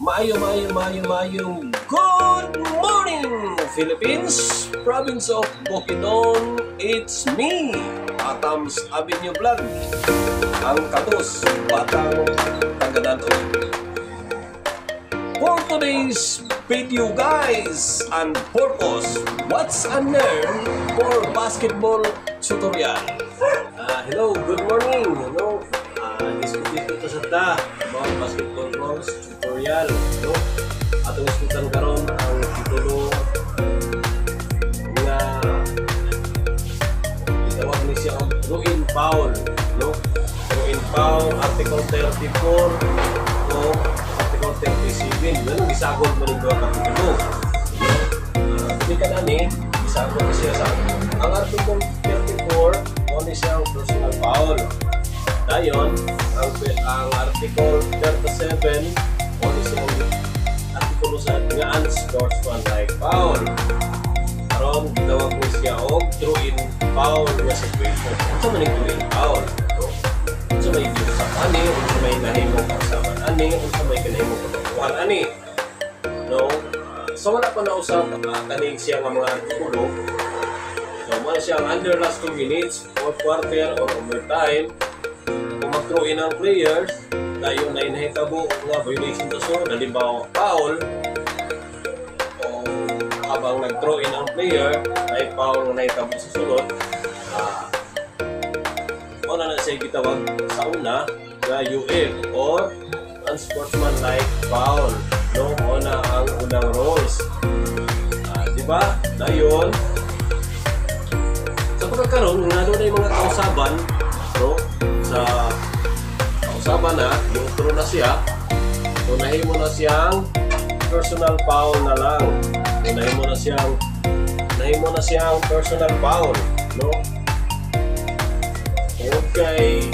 Mayong good morning, Philippines! Province of Bukidnon, it's me, Atams Avenue Vlog, ang katos, batang Tagadanon. For today's video, guys, and purpose, what's a learn for basketball tutorial? Hello, good morning. Hello. Dito sa ta about basketball rules tutorial. No? Atong iskutan karon ang titulo nga itawag ni siya ang throw-in foul. No? Throw-in foul, Article 34 o Article 37. Ganun, isagol mo rin doon ang titulo. Hindi ka na ni, isagol na siya sa ang Article 34 o ni siya ang personal foul. Dayon, ang Article 37 o isang artikulo sa nga unsportsmanlike foul. Karon gitawag mo siya og throw-in foul nga situation. Unsa man ang throw-in foul? Unsa may dito sa ani, unsa may nahimo kasama ani, unsa may kanahimo pagkuhan ani. No? So wala pa na usab kaning siya nga mga artikulo. So man siya under last 2 minutes or quarter or overtime. Kung mag-throw-in ang players, dayon na inahitabo nga violation to so, halimbawa foul, o habang nag-throw-in ang player, ay foul na nahitabo sa sulod, o na siya gitawag sa una, na UF or unsportsmanlike foul. No? O na ang unang rules. Diba? Dayon, sa pagkakaroon, nga doon ay mga kausaban, no? Sa kausaban na, yung throw na siya, unahin mo na siyang personal foul na lang. Unahin mo na siyang personal foul, no? Okay,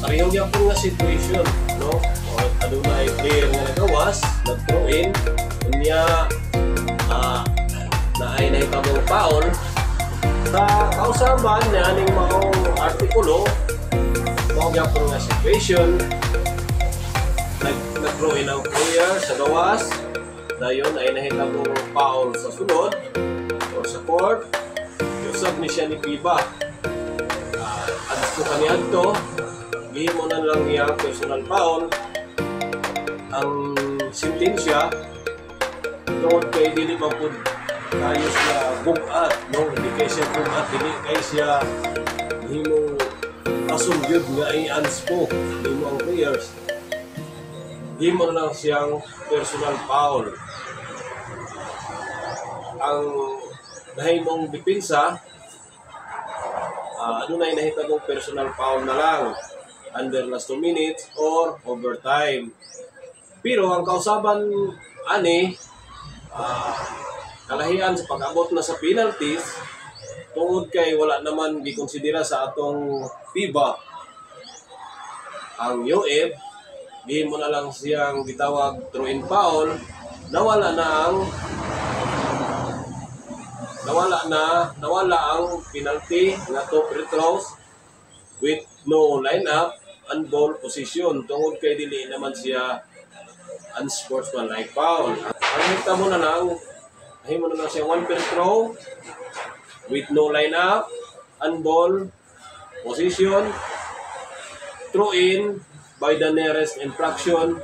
parehong yan po nga situation, no? O adunay player nga nagawas, nag-throw in, unya na ay nahitabong foul, sa kausaban na aning mga artikulo, mga po nga situation, nag-throw in ang player sa gawas, dayon ay nahitabong foul sa sunod or sa court, usap ni siya ni FIBA. Ads ko kaniad to, gihim mo na lang niya personal foul, ang sentensya, tungod kay dili man po kayo siya bugat, no? Hindi kayo siya bugat, hindi kayo siya himong kasugyod nga ay unspoke, hindi mo ang players. Hindi mo na lang siyang personal foul. Ang nahimong depensa, ano na nahitabong personal foul na lang under last 2 minutes or overtime. Pero ang kausaban ani, kalahian sa pag-abot na sa penalties, tungod kay wala naman gikonsidera sa atong FIBA ang UF, di mo na lang siyang gitawag throw-in foul, nawala ang penalty na 2 free throws with no lineup and ball position, tungod kay dili naman siya unsportsmanlike foul. Ang hita mo na lang siya 1 free throw with no lineup, unball, position, throw in by the nearest infraction